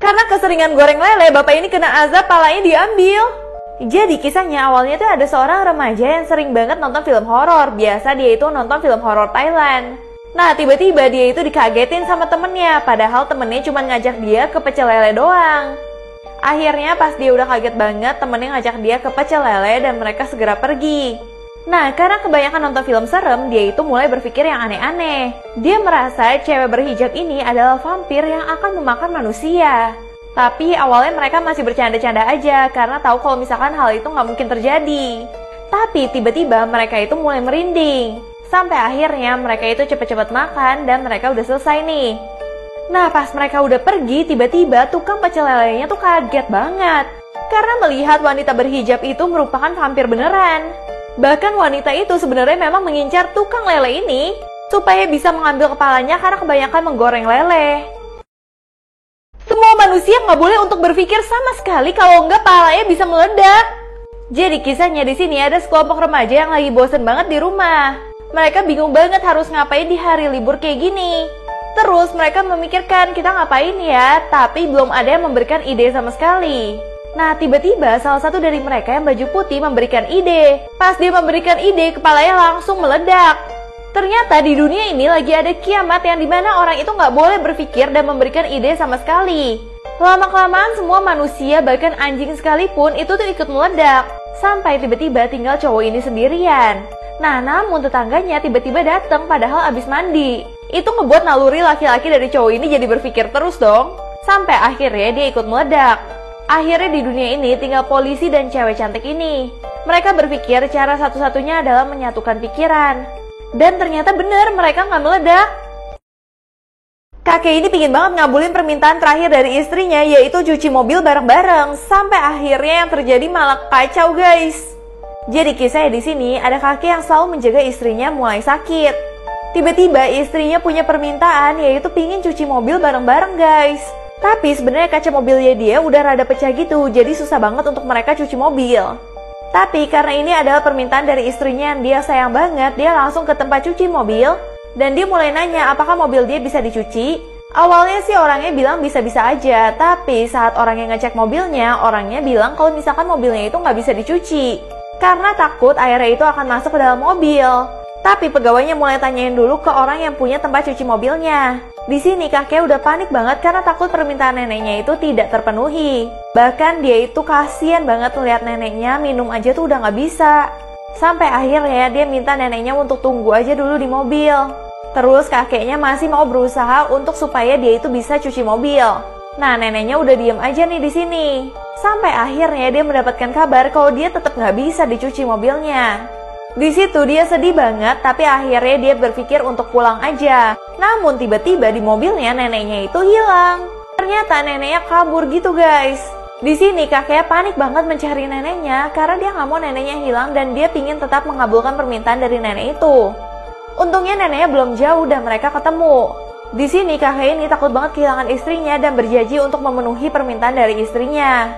Karena keseringan goreng lele, bapak ini kena azab, palanya diambil. Jadi kisahnya awalnya tuh ada seorang remaja yang sering banget nonton film horor. Biasa dia itu nonton film horor Thailand. Nah tiba-tiba dia itu dikagetin sama temennya, padahal temennya cuma ngajak dia ke pecel lele doang. Akhirnya pas dia udah kaget banget, temennya ngajak dia ke pecel lele dan mereka segera pergi. Nah karena kebanyakan nonton film serem, dia itu mulai berpikir yang aneh-aneh. Dia merasa cewek berhijab ini adalah vampir yang akan memakan manusia. Tapi awalnya mereka masih bercanda-canda aja karena tahu kalau misalkan hal itu nggak mungkin terjadi. Tapi tiba-tiba mereka itu mulai merinding. Sampai akhirnya mereka itu cepet-cepet makan dan mereka udah selesai nih. Nah pas mereka udah pergi, tiba-tiba tukang pecel lelenya tuh kaget banget. Karena melihat wanita berhijab itu merupakan vampir beneran. Bahkan wanita itu sebenarnya memang mengincar tukang lele ini supaya bisa mengambil kepalanya karena kebanyakan menggoreng lele. Semua manusia nggak boleh untuk berpikir sama sekali, kalau nggak palanya bisa meledak. Jadi kisahnya di sini ada sekelompok remaja yang lagi bosen banget di rumah. Mereka bingung banget harus ngapain di hari libur kayak gini. Terus mereka memikirkan kita ngapain ya, tapi belum ada yang memberikan ide sama sekali. Nah tiba-tiba salah satu dari mereka yang baju putih memberikan ide. Pas dia memberikan ide, kepalanya langsung meledak. Ternyata di dunia ini lagi ada kiamat yang dimana orang itu nggak boleh berpikir dan memberikan ide sama sekali. Lama-kelamaan semua manusia, bahkan anjing sekalipun itu tuh ikut meledak. Sampai tiba-tiba tinggal cowok ini sendirian. Nah namun tetangganya tiba-tiba datang padahal abis mandi. Itu ngebuat naluri laki-laki dari cowok ini jadi berpikir terus dong. Sampai akhirnya dia ikut meledak. Akhirnya di dunia ini tinggal polisi dan cewek cantik ini. Mereka berpikir cara satu-satunya adalah menyatukan pikiran. Dan ternyata bener, mereka nggak meledak. Kakek ini pingin banget ngabulin permintaan terakhir dari istrinya, yaitu cuci mobil bareng-bareng. Sampai akhirnya yang terjadi malah kacau guys. Jadi kisahnya di sini ada kakek yang selalu menjaga istrinya mulai sakit. Tiba-tiba istrinya punya permintaan, yaitu pingin cuci mobil bareng-bareng guys. Tapi sebenarnya kaca mobilnya dia udah rada pecah gitu, jadi susah banget untuk mereka cuci mobil. Tapi karena ini adalah permintaan dari istrinya yang dia sayang banget, dia langsung ke tempat cuci mobil. Dan dia mulai nanya apakah mobil dia bisa dicuci. Awalnya sih orangnya bilang bisa-bisa aja, tapi saat orangnya ngecek mobilnya, orangnya bilang kalau misalkan mobilnya itu nggak bisa dicuci. Karena takut airnya itu akan masuk ke dalam mobil. Tapi pegawainya mulai tanyain dulu ke orang yang punya tempat cuci mobilnya. Di sini kakek udah panik banget karena takut permintaan neneknya itu tidak terpenuhi. Bahkan dia itu kasihan banget melihat neneknya minum aja tuh udah nggak bisa. Sampai akhirnya dia minta neneknya untuk tunggu aja dulu di mobil. Terus kakeknya masih mau berusaha untuk supaya dia itu bisa cuci mobil. Nah neneknya udah diem aja nih di sini. Sampai akhirnya dia mendapatkan kabar kalau dia tetap nggak bisa dicuci mobilnya. Di situ dia sedih banget, tapi akhirnya dia berpikir untuk pulang aja. Namun tiba-tiba di mobilnya neneknya itu hilang. Ternyata neneknya kabur gitu guys. Di sini kakeknya panik banget mencari neneknya karena dia nggak mau neneknya hilang dan dia pingin tetap mengabulkan permintaan dari nenek itu. Untungnya neneknya belum jauh dan mereka ketemu. Di sini kakek ini takut banget kehilangan istrinya dan berjanji untuk memenuhi permintaan dari istrinya.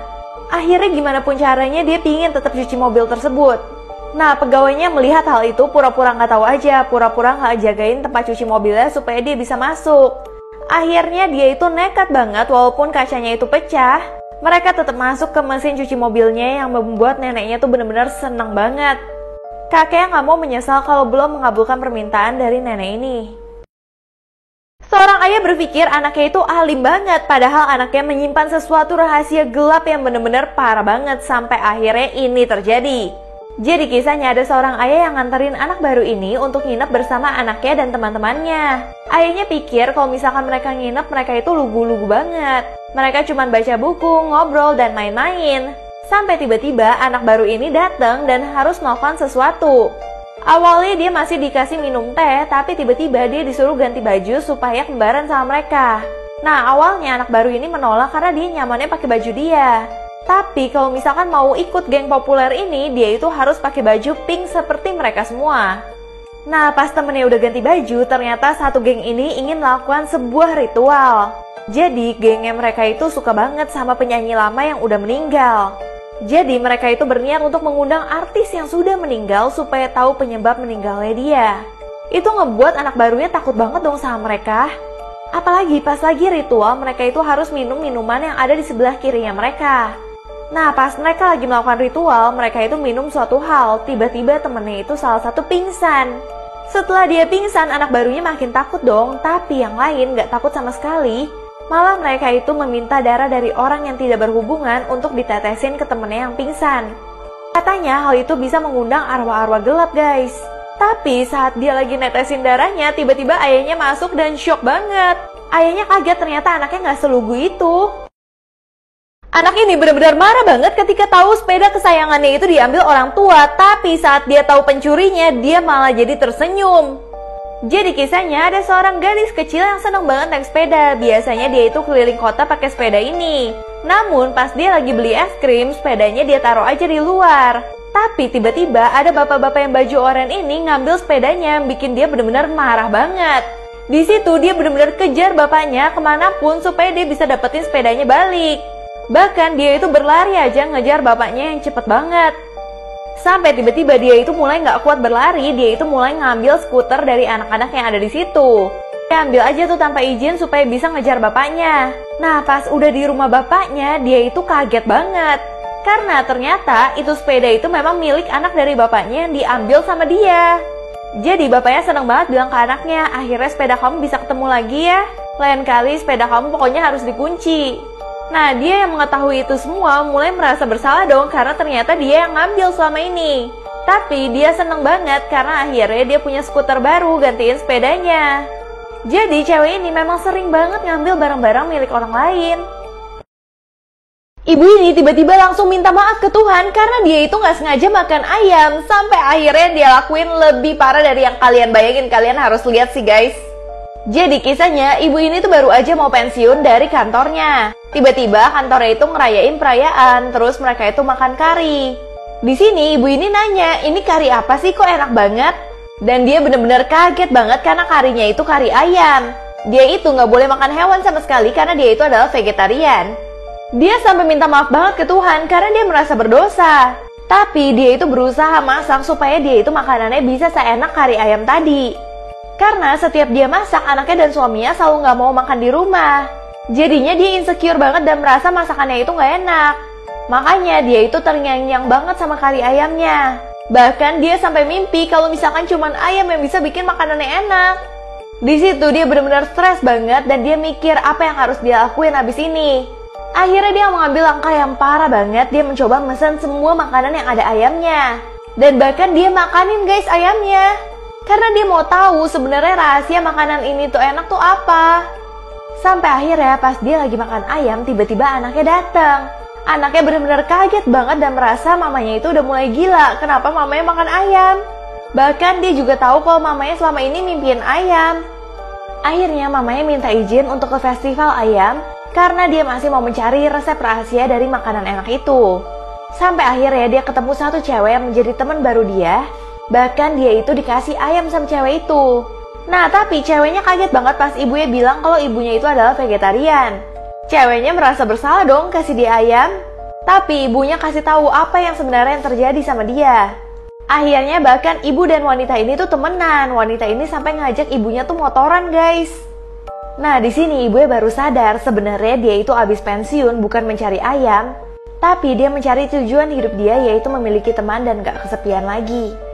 Akhirnya gimana pun caranya dia pingin tetap cuci mobil tersebut. Nah pegawainya melihat hal itu pura-pura nggak tahu aja, pura-pura nggak jagain tempat cuci mobilnya supaya dia bisa masuk. Akhirnya dia itu nekat banget walaupun kacanya itu pecah. Mereka tetap masuk ke mesin cuci mobilnya yang membuat neneknya tuh bener-bener seneng banget. Kakeknya nggak mau menyesal kalau belum mengabulkan permintaan dari nenek ini. Seorang ayah berpikir anaknya itu alim banget, padahal anaknya menyimpan sesuatu rahasia gelap yang bener-bener parah banget sampai akhirnya ini terjadi. Jadi kisahnya ada seorang ayah yang nganterin anak baru ini untuk nginep bersama anaknya dan teman-temannya. Ayahnya pikir kalau misalkan mereka nginep, mereka itu lugu-lugu banget. Mereka cuma baca buku, ngobrol, dan main-main. Sampai tiba-tiba anak baru ini datang dan harus melakukan sesuatu. Awalnya dia masih dikasih minum teh, tapi tiba-tiba dia disuruh ganti baju supaya kembaran sama mereka. Nah awalnya anak baru ini menolak karena dia nyamannya pakai baju dia. Tapi kalau misalkan mau ikut geng populer ini, dia itu harus pakai baju pink seperti mereka semua. Nah pas temennya udah ganti baju, ternyata satu geng ini ingin melakukan sebuah ritual. Jadi gengnya mereka itu suka banget sama penyanyi lama yang udah meninggal. Jadi mereka itu berniat untuk mengundang artis yang sudah meninggal supaya tahu penyebab meninggalnya dia. Itu ngebuat anak barunya takut banget dong sama mereka. Apalagi pas lagi ritual, mereka itu harus minum minuman yang ada di sebelah kirinya mereka. Nah, pas mereka lagi melakukan ritual, mereka itu minum suatu hal. Tiba-tiba temennya itu salah satu pingsan. Setelah dia pingsan, anak barunya makin takut dong. Tapi yang lain gak takut sama sekali. Malah mereka itu meminta darah dari orang yang tidak berhubungan untuk ditetesin ke temennya yang pingsan. Katanya hal itu bisa mengundang arwah-arwah gelap, guys. Tapi saat dia lagi netesin darahnya, tiba-tiba ayahnya masuk dan shock banget. Ayahnya kaget, ternyata anaknya gak selugu itu. Anak ini benar-benar marah banget ketika tahu sepeda kesayangannya itu diambil orang tua. Tapi saat dia tahu pencurinya, dia malah jadi tersenyum. Jadi kisahnya ada seorang gadis kecil yang senang banget naik sepeda. Biasanya dia itu keliling kota pakai sepeda ini. Namun pas dia lagi beli es krim, sepedanya dia taruh aja di luar. Tapi tiba-tiba ada bapak-bapak yang baju oranye ini ngambil sepedanya, bikin dia benar-benar marah banget. Di situ dia benar-benar kejar bapaknya kemanapun supaya dia bisa dapetin sepedanya balik. Bahkan dia itu berlari aja ngejar bapaknya yang cepet banget. Sampai tiba-tiba dia itu mulai nggak kuat berlari, dia itu mulai ngambil skuter dari anak-anak yang ada di situ. Dia ambil aja tuh tanpa izin supaya bisa ngejar bapaknya. Nah, pas udah di rumah bapaknya, dia itu kaget banget. Karena ternyata itu sepeda itu memang milik anak dari bapaknya yang diambil sama dia. Jadi bapaknya senang banget bilang ke anaknya, akhirnya sepeda kamu bisa ketemu lagi ya. Lain kali sepeda kamu pokoknya harus dikunci. Nah, dia yang mengetahui itu semua mulai merasa bersalah dong karena ternyata dia yang ngambil selama ini. Tapi dia seneng banget karena akhirnya dia punya skuter baru gantiin sepedanya. Jadi cewek ini memang sering banget ngambil barang-barang milik orang lain. Ibu ini tiba-tiba langsung minta maaf ke Tuhan karena dia itu gak sengaja makan ayam. Sampai akhirnya dia lakuin lebih parah dari yang kalian bayangin. Kalian harus lihat sih guys. Jadi kisahnya, ibu ini tuh baru aja mau pensiun dari kantornya. Tiba-tiba kantornya itu ngerayain perayaan, terus mereka itu makan kari. Di sini ibu ini nanya, ini kari apa sih kok enak banget? Dan dia bener-bener kaget banget karena karinya itu kari ayam. Dia itu gak boleh makan hewan sama sekali karena dia itu adalah vegetarian. Dia sampai minta maaf banget ke Tuhan karena dia merasa berdosa. Tapi dia itu berusaha masak supaya dia itu makanannya bisa seenak kari ayam tadi. Karena setiap dia masak, anaknya dan suaminya selalu gak mau makan di rumah. Jadinya dia insecure banget dan merasa masakannya itu gak enak. Makanya dia itu terngiang-ngiang banget sama kari ayamnya. Bahkan dia sampai mimpi kalau misalkan cuman ayam yang bisa bikin makanannya enak. Di situ dia benar-benar stres banget dan dia mikir apa yang harus dia lakuin abis ini. Akhirnya dia mengambil langkah yang parah banget. Dia mencoba mesen semua makanan yang ada ayamnya. Dan bahkan dia makanin guys ayamnya. Karena dia mau tahu sebenarnya rahasia makanan ini tuh enak tuh apa. Sampai akhirnya pas dia lagi makan ayam, tiba-tiba anaknya datang. Anaknya benar-benar kaget banget dan merasa mamanya itu udah mulai gila. Kenapa mamanya makan ayam? Bahkan dia juga tahu kalau mamanya selama ini mimpiin ayam. Akhirnya mamanya minta izin untuk ke festival ayam karena dia masih mau mencari resep rahasia dari makanan enak itu. Sampai akhirnya dia ketemu satu cewek yang menjadi teman baru dia. Bahkan dia itu dikasih ayam sama cewek itu. Nah, tapi ceweknya kaget banget pas ibunya bilang kalau ibunya itu adalah vegetarian. Ceweknya merasa bersalah dong kasih dia ayam. Tapi ibunya kasih tahu apa yang sebenarnya yang terjadi sama dia. Akhirnya bahkan ibu dan wanita ini tuh temenan. Wanita ini sampai ngajak ibunya tuh motoran guys. Nah, di sini ibunya baru sadar sebenarnya dia itu abis pensiun bukan mencari ayam. Tapi dia mencari tujuan hidup dia yaitu memiliki teman dan gak kesepian lagi.